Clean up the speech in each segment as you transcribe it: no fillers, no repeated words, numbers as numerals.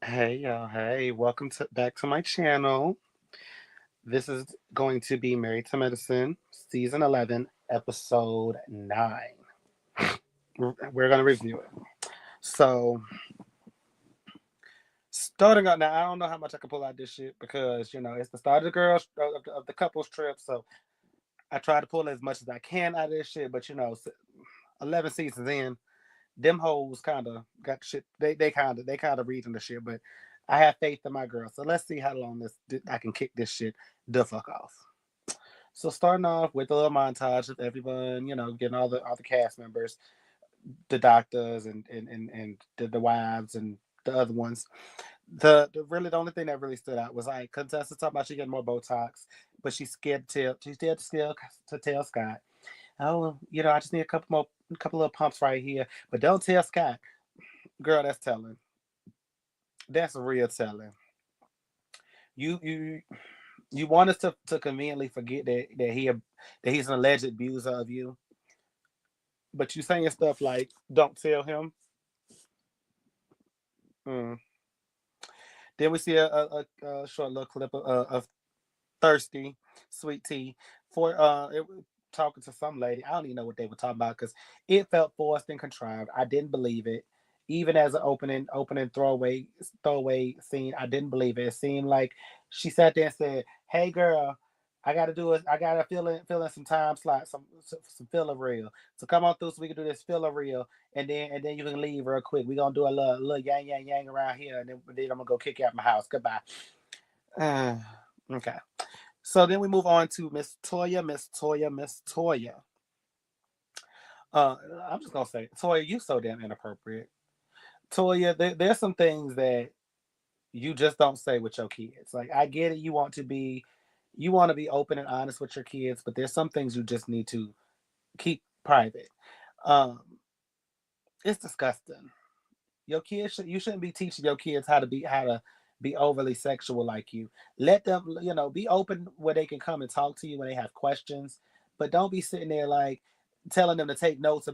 Hey y'all, hey, welcome back to my channel. This is going to be Married to Medicine, Season 11, Episode 9. We're going to review it. So, starting out now, I don't know how much I can pull out this shit because, it's the start of the girls, of the couple's trip. So, I try to pull as much as I can out of this shit, but, 11 seasons in, them hoes kind of got shit. They kind of reading the shit, but I have faith in my girl. So let's see how long I can kick this shit the fuck off. So starting off with a little montage of everyone, getting all the cast members, the doctors and the wives and the other ones. The only thing that really stood out was like Contessa talking about she getting more Botox, but she's scared to tell Scott. Oh, I just need a couple of pumps right here, but don't tell Scott. Girl, that's telling. That's real telling. You you you want us to conveniently forget that he's an alleged abuser of you, but you saying stuff like "Don't tell him." Mm. Then we see a short little clip of thirsty sweet tea for talking to some lady. I don't even know what they were talking about because it felt forced and contrived. I didn't believe it. Even as an opening throwaway scene, I didn't believe it. It seemed like she sat there and said, "Hey girl, I gotta do it. I gotta fill in some time slots, some filler reel. So come on through so we can do this filler reel, and then you can leave real quick. We gonna do a little yang yang yang around here, and then I'm gonna go kick you out my house. Goodbye." Uh, okay. So then we move on to Miss Toya, Miss Toya, Miss Toya. Uh, I'm just gonna say, Toya, you so damn inappropriate. Toya, there's some things that you just don't say with your kids. Like I get it, you want to be open and honest with your kids, but there's some things you just need to keep private. Um, it's disgusting. You shouldn't be teaching your kids how to be overly sexual like you. Let them, be open where they can come and talk to you when they have questions, but don't be sitting there like telling them to take notes.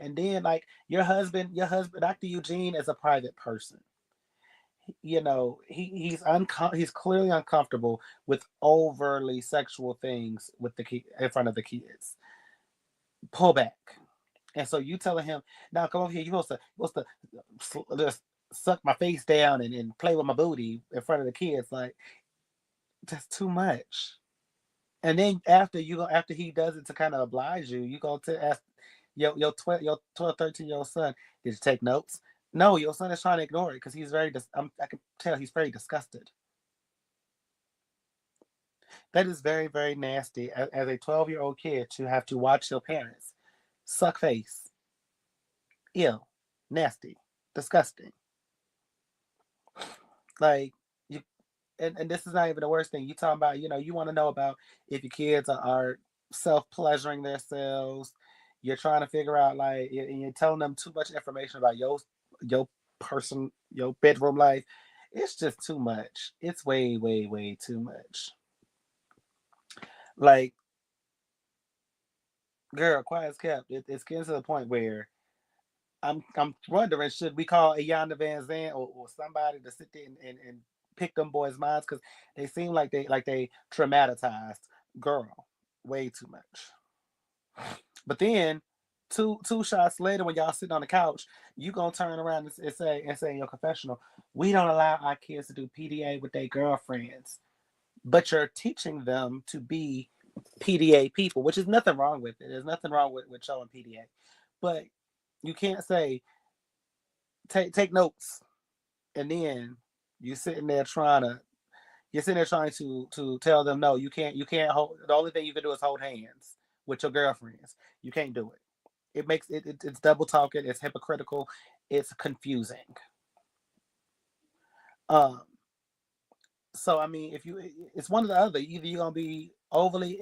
And then like your husband, Dr. Eugene, is a private person. He's clearly uncomfortable with overly sexual things with in front of the kids. Pull back. And so you telling him, now come over here, you're supposed to just suck my face down and play with my booty in front of the kids. Like, that's too much. And then after he does it to kind of oblige you, you go to ask your 12, 13-year-old son, did you take notes? No, your son is trying to ignore it because I can tell he's very disgusted. That is very, very nasty as a 12-year-old kid to have to watch your parents suck face. Ew. Nasty. Disgusting. Like you and this is not even the worst thing. You talking about, you want to know about if your kids are self-pleasuring themselves. You're trying to figure out like and you're telling them too much information about your bedroom life. It's just too much. It's way, way, way too much. Like, girl, quiet as kept. It's getting to the point where I'm wondering, should we call Ayana Van Zandt or somebody to sit there and pick them boys' minds because they seem like they traumatized girl way too much. But then two shots later, when y'all sitting on the couch, you gonna turn around and say in your confessional, we don't allow our kids to do PDA with their girlfriends, but you're teaching them to be PDA people, which is nothing wrong with it. There's nothing wrong with showing PDA, but you can't say take notes and then you sitting there trying to you're sitting there trying to tell them no, you can't hold. The only thing you can do is hold hands with your girlfriends. You can't do it. It's double talking. It's hypocritical. It's confusing. Um. So I mean, if you, it's one or the other. Either you're gonna be overly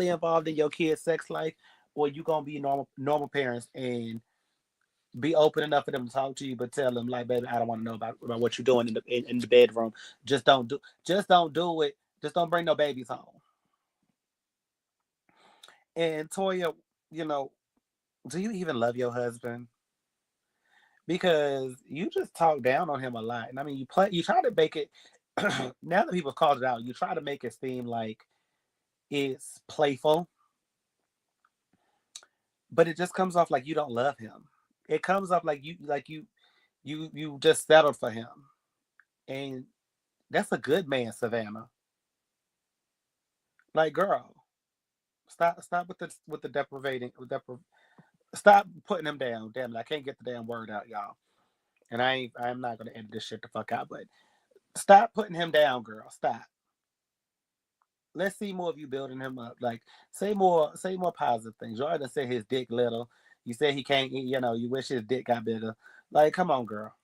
involved in your kid's sex life, or you're gonna be normal parents and be open enough for them to talk to you, but tell them like, baby, I don't want to know about what you're doing in the bedroom. Just don't do it. Just don't bring no babies home. And Toya, you know, do you even love your husband? because you just talk down on him a lot. And I mean, you try to make it. Now that people called it out, you try to make it seem like it's playful, but it just comes off like you don't love him. It comes off like you just settled for him, and that's a good man, Savannah. Like, girl, stop with the deprivating, stop putting him down. Damn it, I can't get the damn word out, y'all. And I'm not gonna edit this shit the fuck out, but stop putting him down, girl. Stop. Let's see more of you building him up. Like, say more positive things. You already said his dick little. You said he can't eat, you wish his dick got bigger. Like, come on, girl.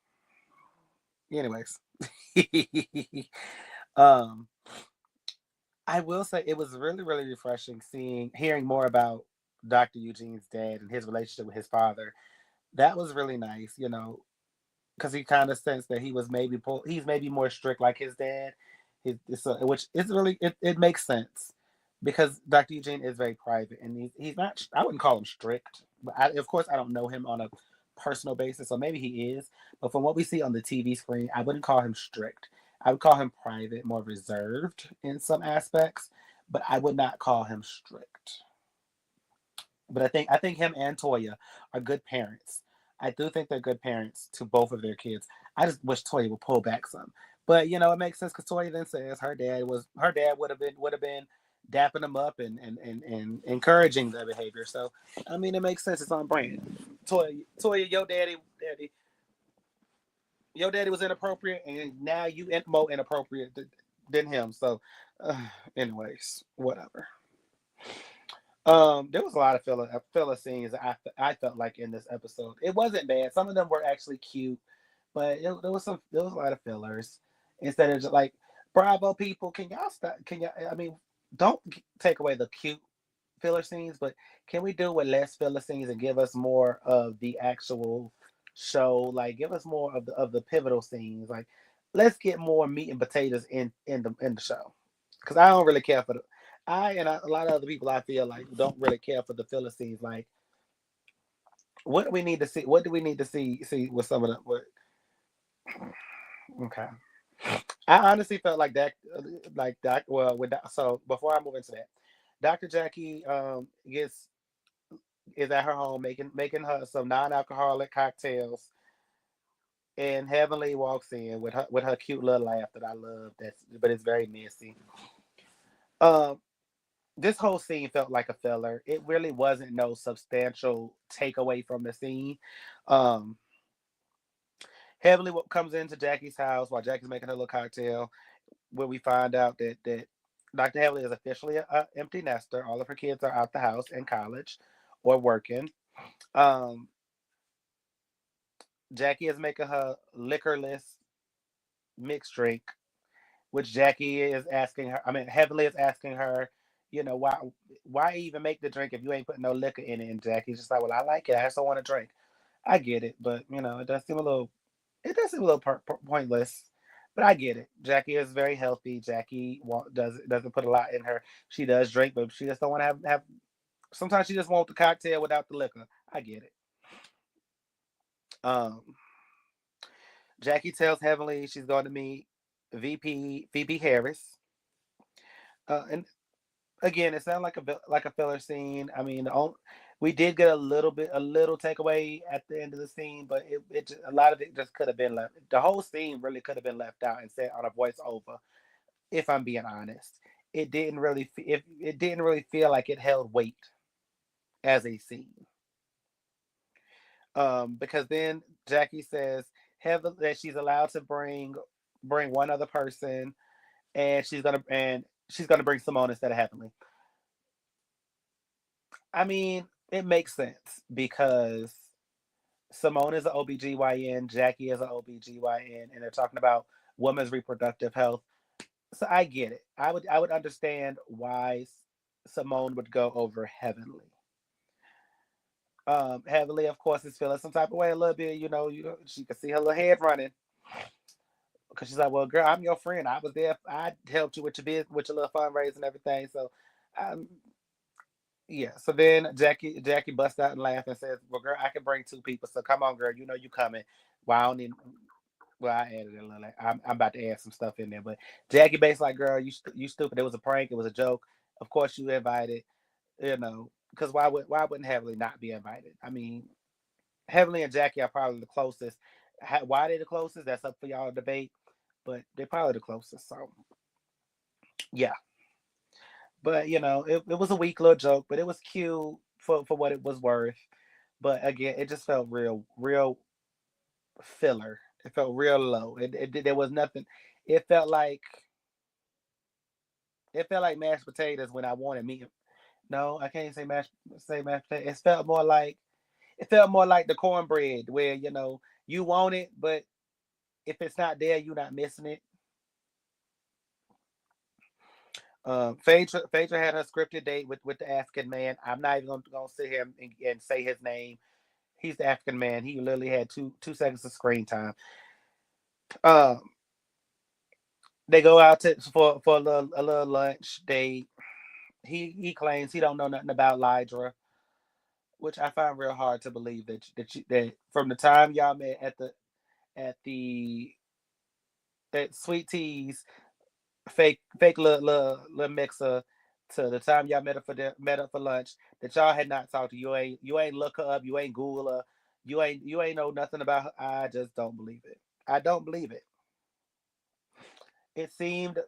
Anyways. um, I will say it was really, really refreshing hearing more about Dr. Eugene's dad and his relationship with his father. That was really nice, because he kind of sensed that he's maybe more strict like his dad, which is really it makes sense because Dr. Eugene is very private and he's not. I wouldn't call him strict, but of course I don't know him on a personal basis, so maybe he is. But from what we see on the TV screen, I wouldn't call him strict. I would call him private, more reserved in some aspects, but I would not call him strict. But I think him and Toya are good parents. I do think they're good parents to both of their kids. I just wish Toya would pull back some. But it makes sense because Toya then says her dad would have been dapping them up and encouraging their behavior. So I mean it makes sense. It's on brand. Toya, your daddy was inappropriate, and now you more inappropriate than him. So, anyways, whatever. There was a lot of filler scenes I felt like in this episode. It wasn't bad. Some of them were actually cute, but there was a lot of fillers. Instead of just like, bravo people, can y'all stop? Can y'all? I mean, don't take away the cute filler scenes, but can we do with less filler scenes and give us more of the actual show? Like, give us more of the pivotal scenes. Like, let's get more meat and potatoes in the show. Because I don't really care for the a lot of other people I feel like don't really care for the filler scenes. Like, what do we need to see? What do we need to see with some of the what? Okay, I honestly felt like that. Well, so before I move into that, Dr. Jackie gets is at her home making her some non-alcoholic cocktails, and Heavenly walks in with her cute little laugh that I love. But it's very messy. Um, this whole scene felt like a filler. It really wasn't no substantial takeaway from the scene. Um, Heavenly comes into Jackie's house while Jackie's making her little cocktail, where we find out that Dr. Heavenly is officially a empty nester. All of her kids are out the house in college or working. Um, Jackie is making her liquorless mixed drink, which Jackie is asking her. I mean, Heavenly is asking her, why even make the drink if you ain't putting no liquor in it? And Jackie's just like, well, I like it. I just don't want to drink. I get it, but it does seem a little pointless. But I get it. Jackie is very healthy. Jackie doesn't put a lot in her. She does drink, but she just don't want to have. Sometimes she just wants the cocktail without the liquor. I get it. Um, Jackie tells Heavenly she's going to meet VP Phoebe Harris. And again, it sounded like a filler scene. I mean, we did get a little takeaway at the end of the scene, but a lot of it just could have been left. The whole scene really could have been left out and said on a voiceover. If I'm being honest, it didn't really feel like it held weight as a scene. Because then Jackie says Heather that she's allowed to bring one other person, and she's gonna bring Simone instead of Heavenly. I mean, it makes sense because Simone is an OBGYN, Jackie is an OBGYN, and they're talking about women's reproductive health. So I get it. I would understand why Simone would go over Heavenly. Heavenly, of course, is feeling some type of way a little bit. She can see her little head running because she's like, "Well, girl, I'm your friend. I was there. I helped you with your business, with your little fundraising and everything." So, um, Yeah. So then Jackie busts out and laughs and says, "Well, girl, I can bring two people. So come on, girl. You know you coming. Well, I don't need. Well, I added a little. I'm about to add some stuff in there, but Jackie basically like, girl, you stupid. It was a prank. It was a joke. Of course you invited. You know, because why wouldn't Heavenly not be invited? I mean, Heavenly and Jackie are probably the closest. Why they the closest? That's up for y'all to debate. But they're probably the closest. So yeah. But it was a weak little joke, but it was cute for what it was worth. But again, it just felt real filler. It felt real low. There was nothing. It felt like it felt like mashed potatoes when I wanted meat. No, I can't say mashed potatoes. It felt more like the cornbread where you want it, but if it's not there, you're not missing it. Phaedra had her scripted date with the African man. I'm not even gonna sit here and say his name. He's the African man. He literally had two seconds of screen time. Um, they go out for a little lunch date. He claims he don't know nothing about Lydra, which I find real hard to believe that from the time y'all met at the at Sweet Tea's fake little mixer to the time y'all met up for lunch that y'all had not talked to. You ain't look her up. You ain't Google her. You ain't know nothing about her. I just don't believe it. I don't believe it. It seemed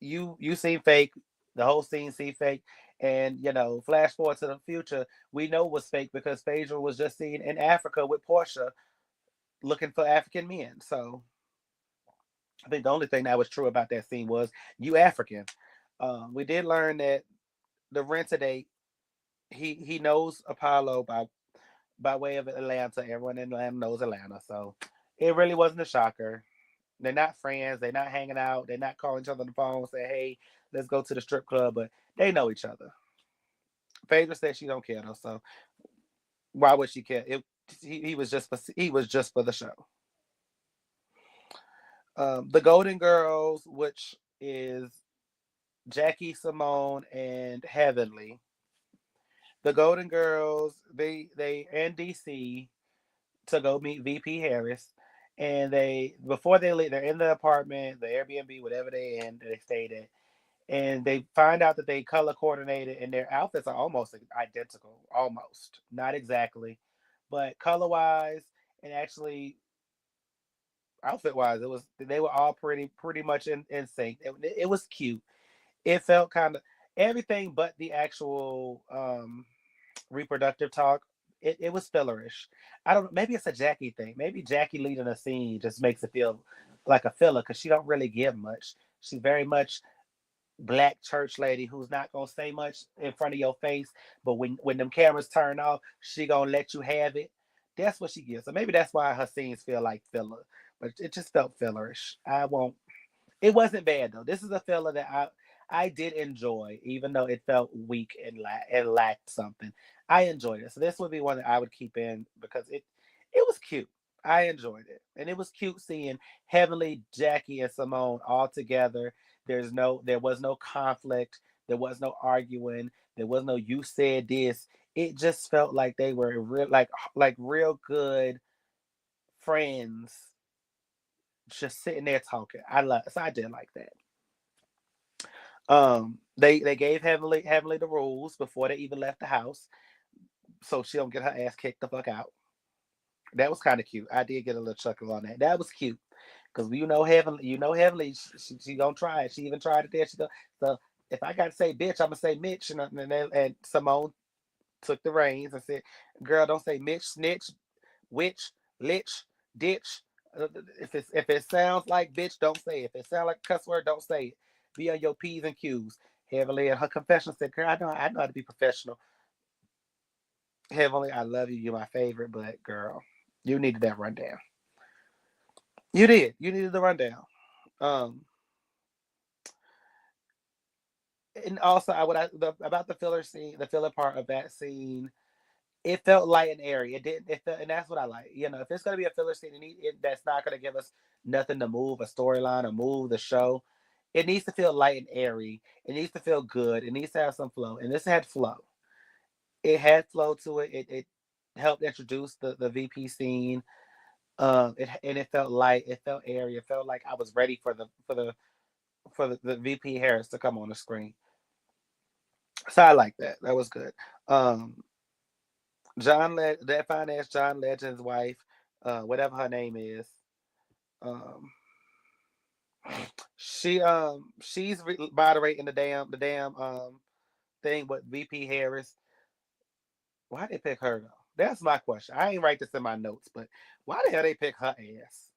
you seem fake. The whole scene seemed fake. And flash forward to the future, we know it was fake because Phaedra was just seen in Africa with Portia looking for African men. So I think the only thing that was true about that scene was you African. We did learn that the rent a date, he knows Apollo by way of Atlanta. Everyone in Atlanta knows Atlanta, so it really wasn't a shocker. They're not friends. They're not hanging out. They're not calling each other on the phone, say, "Hey, let's go to the strip club." But they know each other. Phaedra said she don't care though, so why would she care? He was just for the show. The Golden Girls, which is Jackie, Simone, and Heavenly. The Golden Girls, they and DC to go meet VP Harris, and they before they leave, they're in the apartment, the Airbnb, whatever they stayed at, and they find out that they color coordinated, and their outfits are almost identical, almost not exactly, but color wise and actually outfit wise, it was they were all pretty much in sync. It was cute. It felt kind of everything but the actual reproductive talk. It was fillerish. I don't know. Maybe it's a Jackie thing. Maybe Jackie leading a scene just makes it feel like a filler because she don't really give much. She's very much black church lady who's not gonna say much in front of your face, but when them cameras turn off, she gonna let you have it. That's what she gives. So maybe that's why her scenes feel like filler. But it just felt fillerish. I won't it wasn't bad though. This is a filler that I did enjoy, even though it felt weak and lacked something. I enjoyed it, so this would be one that I would keep in because it was cute. I enjoyed it, and it was cute seeing Heavenly, Jackie, and Simone all together. There was no conflict. There was no arguing. There was no you said this. It just felt like they were like real good friends just sitting there talking. I did like that. They gave Heavenly the rules before they even left the house, so she don't get her ass kicked the fuck out. That was kind of cute. I did get a little chuckle on that. That was cute because Heavenly, she gonna try it. She even tried it there. She go so if I gotta say bitch, I'm gonna say Mitch, and Simone took the reins and said, "Girl, don't say Mitch, snitch, witch, lich, ditch. If it sounds like bitch, don't say it. If it sounds like a cuss word, don't say it. Be on your p's and q's." Heavenly, and her confession said, "Girl, I know how to be professional. Heavenly, I love you. You're my favorite, but girl, you needed that rundown. You did. You needed the rundown. Um, and also, about the filler scene, the filler part of that scene, it felt light and airy. It didn't. It felt, and that's what I like. If it's gonna be a filler scene, that's not gonna give us nothing to move a storyline or move the show. It needs to feel light and airy. It needs to feel good. It needs to have some flow. And this had flow. It had flow to it. It helped introduce the VP scene. And it felt light. It felt airy. It felt like I was ready for the VP Harris to come on the screen. So I like that. That was good. Um, that fine ass John Legend's wife, whatever her name is, um, she's moderating the damn thing with VP Harris. Why they pick her though? That's my question. I ain't write this in my notes, but why the hell they pick her ass?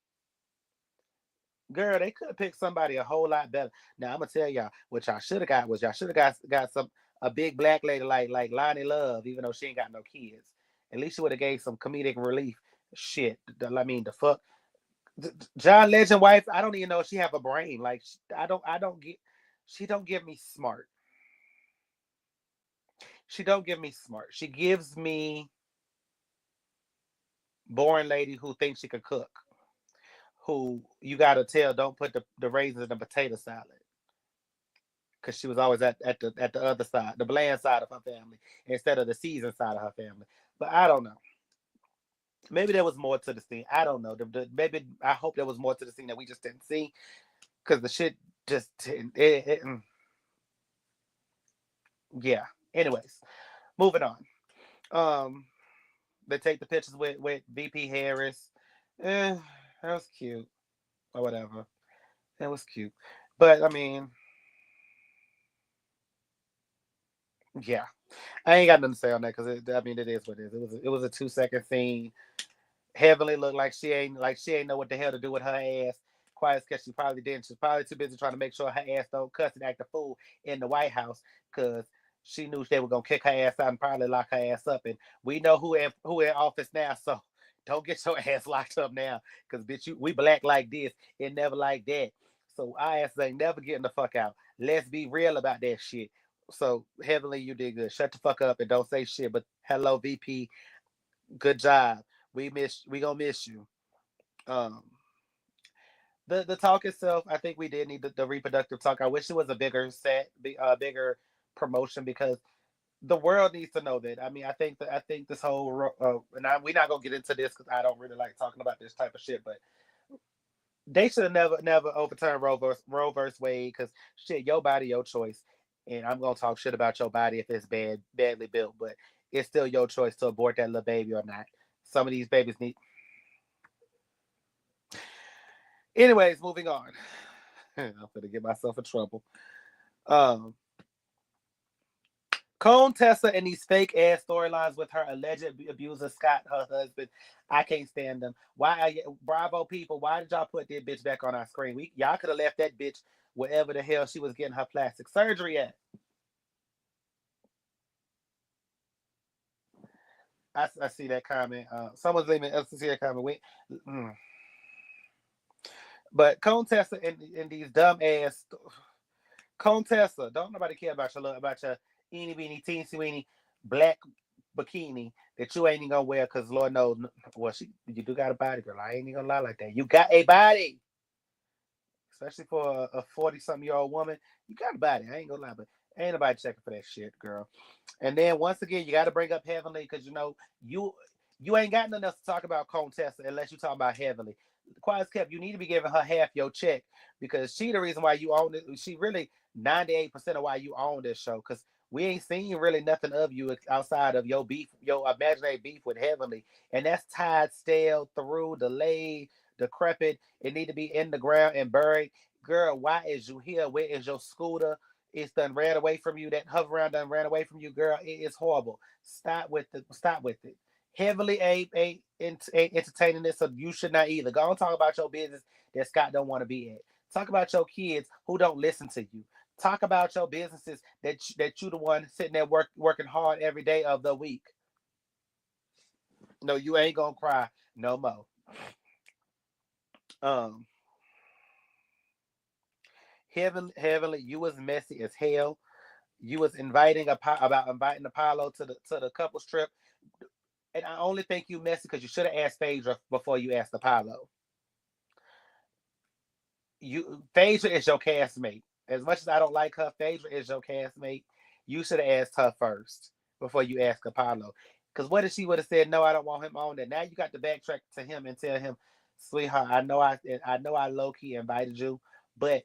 Girl, they could have picked somebody a whole lot better. Now I'm gonna tell y'all what y'all should have got was y'all should have got some a big black lady like Lonnie Love, even though she ain't got no kids. At least she would have gave some comedic relief. Shit, I mean the fuck. John Legend wife. I don't even know if she have a brain. Like I don't get. She don't give me smart. She don't give me smart. She gives me boring lady who thinks she could cook. Who you gotta tell don't put the raisins in the potato salad because she was always at the other side, the bland side of her family, instead of the seasoned side of her family. But I don't know. Maybe there was more to the scene. I don't know. Maybe I hope there was more to the scene that we just didn't see because the shit just yeah. Anyways, moving on. Um, they take the pictures with VP Harris. Eh, that was cute or whatever. That was cute, but I mean, yeah. I ain't got nothing to say on that because I mean it is what it is. It was a 2 second scene. Heavenly looked like she ain't know what the hell to do with her ass. Quiet as kept, she probably didn't. She's probably too busy trying to make sure her ass don't cuss and act a fool in the White House because she knew they were gonna kick her ass out and probably lock her ass up. And we know who in office now, so don't get your ass locked up now because bitch, we black like this and never like that. So our ass ain't never getting the fuck out. Let's be real about that shit. So Heavenly, you did good. Shut the fuck up and don't say shit. But hello, VP, good job. We gonna miss you. Um, the talk itself, I think we did need the reproductive talk. I wish it was a bigger bigger promotion because the world needs to know that. I mean, I think this whole we're not gonna get into this because I don't really like talking about this type of shit, but they should have never overturned Roe versus Wade because shit, your body, your choice, and I'm gonna talk shit about your body if it's badly built, but it's still your choice to abort that little baby or not. Some of these babies need. Anyways, moving on. I'm gonna get myself in trouble. Um, Cone Tessa and these fake ass storylines with her alleged abuser Scott, her husband. I can't stand them. Bravo people? Why did y'all put that bitch back on our screen? Y'all could have left that bitch wherever the hell she was getting her plastic surgery at. I see that comment. Someone's leaving us to see that comment. Mm. But Contessa and these dumb ass Contessa, don't nobody care about your eeny beeny teensy weeny black bikini that you ain't even gonna wear because Lord knows, well, you do got a body, girl. I ain't even gonna lie like that. You got a body, especially for a 40-something-year-old woman. You got a body. I ain't gonna lie, but ain't nobody checking for that shit, girl. And then once again, you got to bring up Heavenly because you ain't got nothing else to talk about Contessa unless you talk about Heavenly. Quiet as kept, you need to be giving her half your check because she the reason why you own it. She really 98% of why you own this show because we ain't seen really nothing of you outside of your beef, your imaginary beef with Heavenly, and that's tied, stale, through, delayed, decrepit. It need to be in the ground and buried. Girl, why is you here? Where is your scooter? It's done ran away from you. That hover around done ran away from you, girl. It is horrible. Stop with it. Stop with it. Heavily ain't entertaining this, so you should not either. Go and talk about your business that Scott don't want to be at. Talk about your kids who don't listen to you. Talk about your businesses that you the one sitting there working hard every day of the week. No, you ain't gonna cry no more. Um, heavenly, you was messy as hell. You was about inviting Apollo to the couples trip, and I only think you messy because you should have asked Phaedra before you asked Apollo. Phaedra is your castmate. As much as I don't like her, Phaedra is your castmate. You should have asked her first before you ask Apollo. Because what if she would have said no, I don't want him on there? Now you got to backtrack to him and tell him, sweetheart, I know I low key invited you, but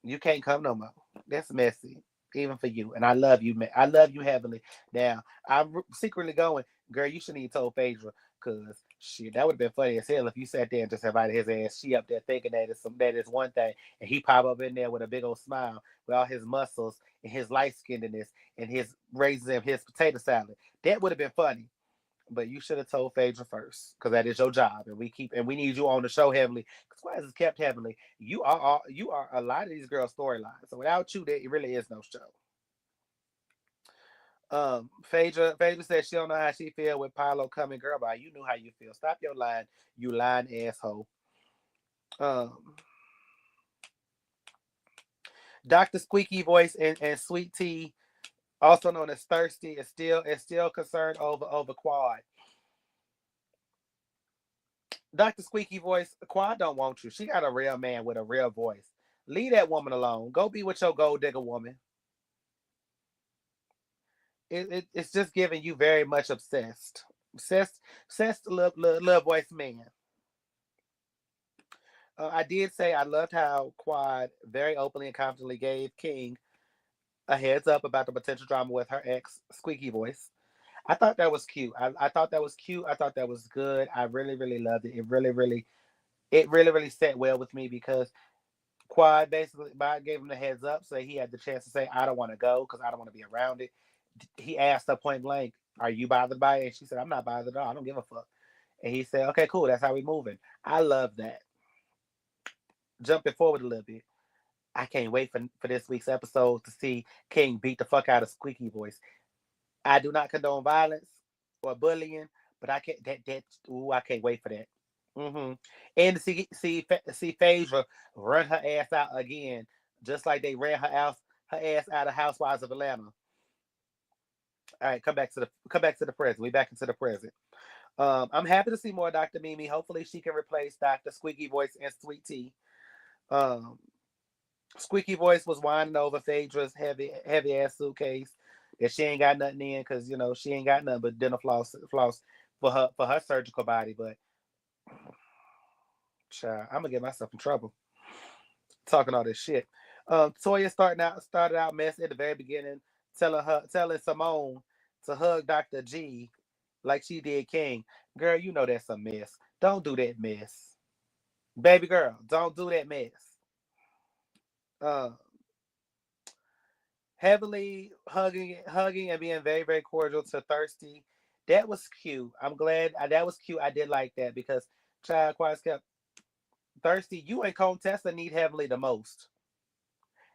you can't come no more. That's messy, even for you. And I love you, man. I love you heavily. Now I'm secretly going, girl. You shouldn't even told Phaedra, cause shit, that would have been funny as hell if you sat there and just invited his ass. She up there thinking that is one thing, and he pop up in there with a big old smile with all his muscles and his light skinnedness and his raisins and his potato salad. That would have been funny. But you should have told Phaedra first, because that is your job, and we need you on the show heavily. Because Quaz is kept heavily. You are a lot of these girls' storylines. So without you, there really is no show. Phaedra said she don't know how she feel with Paolo coming. Girl, bye. You knew how you feel. Stop your lying, you lying asshole. Um, Doctor Squeaky Voice and Sweet Tea, also known as Thirsty, is still concerned over Quad. Dr. Squeaky Voice, Quad don't want you. She got a real man with a real voice. Leave that woman alone. Go be with your gold digger woman. It's just giving you very much obsessed. Obsessed little voice man. I did say I loved how Quad very openly and confidently gave King a heads up about the potential drama with her ex, Squeaky Voice. I thought that was cute. I thought that was cute. I thought that was good. I really, really loved it. It really, really set well with me because Quad basically gave him the heads up, so he had the chance to say, "I don't want to go because I don't want to be around it." He asked her point blank, "Are you bothered by it?" And she said, "I'm not bothered at all. I don't give a fuck." And he said, "Okay, cool. That's how we moving." I love that. Jumping forward a little bit, I can't wait for this week's episode to see King beat the fuck out of Squeaky Voice. I do not condone violence or bullying, but I can't I can't wait for that. And to see Phaedra run her ass out again, just like they ran her ass out of Housewives of Atlanta. All right, come back to the present. We back into the present. I'm happy to see more Dr. Mimi. Hopefully, she can replace Dr. Squeaky Voice and Sweet Tea. Um, Squeaky Voice was whining over Phaedra's heavy ass suitcase that she ain't got nothing in because she ain't got nothing but dental floss for her surgical body. But child, I'm gonna get myself in trouble talking all this shit. Toya started out messy at the very beginning, telling Simone to hug Dr. G like she did King. Girl, you know that's a mess. Don't do that mess. Baby girl, don't do that mess. Uh Heavily hugging and being very, very cordial to Thirsty. That was cute. I'm glad that was cute. I did like that because child quiet kept Thirsty, you and Contessa need Heavenly the most.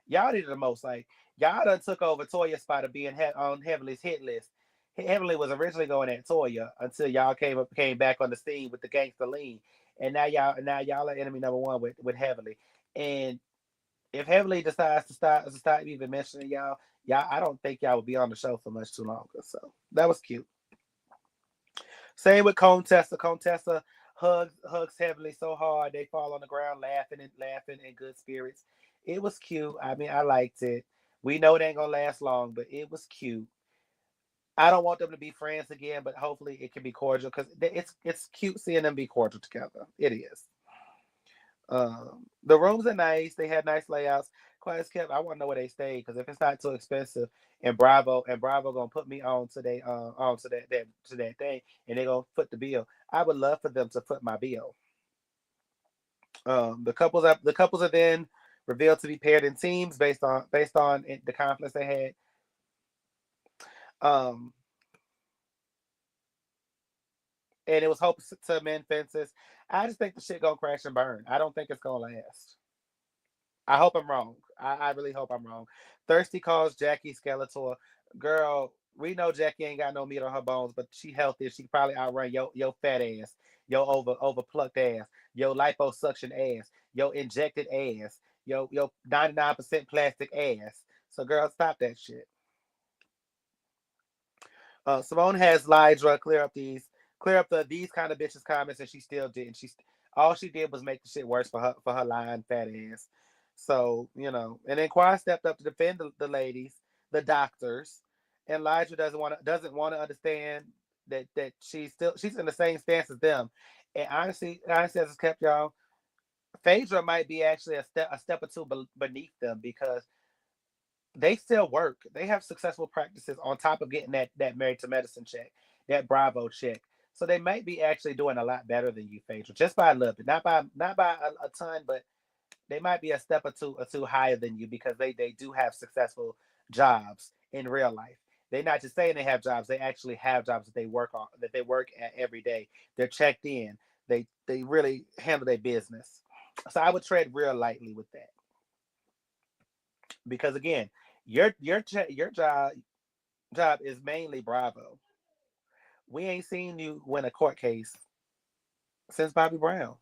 Y'all did the most. Like y'all done took over Toya's spot of being on Heavenly's hit list. Heavenly was originally going at Toya until y'all came back on the scene with the gangster lean, and now y'all are enemy number one with Heavenly. And if Heavenly decides to start even mentioning y'all, I don't think y'all will be on the show for much too longer. So that was cute. Same with Contessa. Contessa hugs Heavenly so hard they fall on the ground laughing in good spirits. It was cute. I mean, I liked it. We know it ain't gonna last long, but it was cute. I don't want them to be friends again, but hopefully it can be cordial because it's cute seeing them be cordial together. It is. The rooms are nice. They had nice layouts. Quite as kept. I want to know where they stayed because if it's not too expensive, and Bravo gonna put me on to they on to that thing, and they gonna foot the bill. I would love for them to foot my bill. The couples are then revealed to be paired in teams based on the conflicts they had. Um, and it was hopes to mend fences. I just think the shit gonna crash and burn. I don't think it's gonna last. I hope I'm wrong. I really hope I'm wrong. Thirsty calls Jackie Skeletor. Girl, we know Jackie ain't got no meat on her bones, but she healthy. She can probably outrun your fat ass, your over plucked ass, your liposuction ass, your injected ass, your 99% plastic ass. So girl, stop that shit. Simone has Lydra clear up these kind of bitches comments, and she still didn't. All she did was make the shit worse for her lying fat ass. So, and then Quan stepped up to defend the ladies, the doctors, and Elijah doesn't want to understand that she's in the same stance as them. And honestly, as it's kept y'all, Phaedra might be actually a step or two beneath them because they still work. They have successful practices on top of getting that married to medicine check, that Bravo check. So they might be actually doing a lot better than you, Phaedra, just by a little bit, not by a ton, but they might be a step or two higher than you because they do have successful jobs in real life. They're not just saying they have jobs; they actually have jobs that they work at every day. They're checked in. They really handle their business. So I would tread real lightly with that because again, your job is mainly Bravo. We ain't seen you win a court case since Bobby Brown.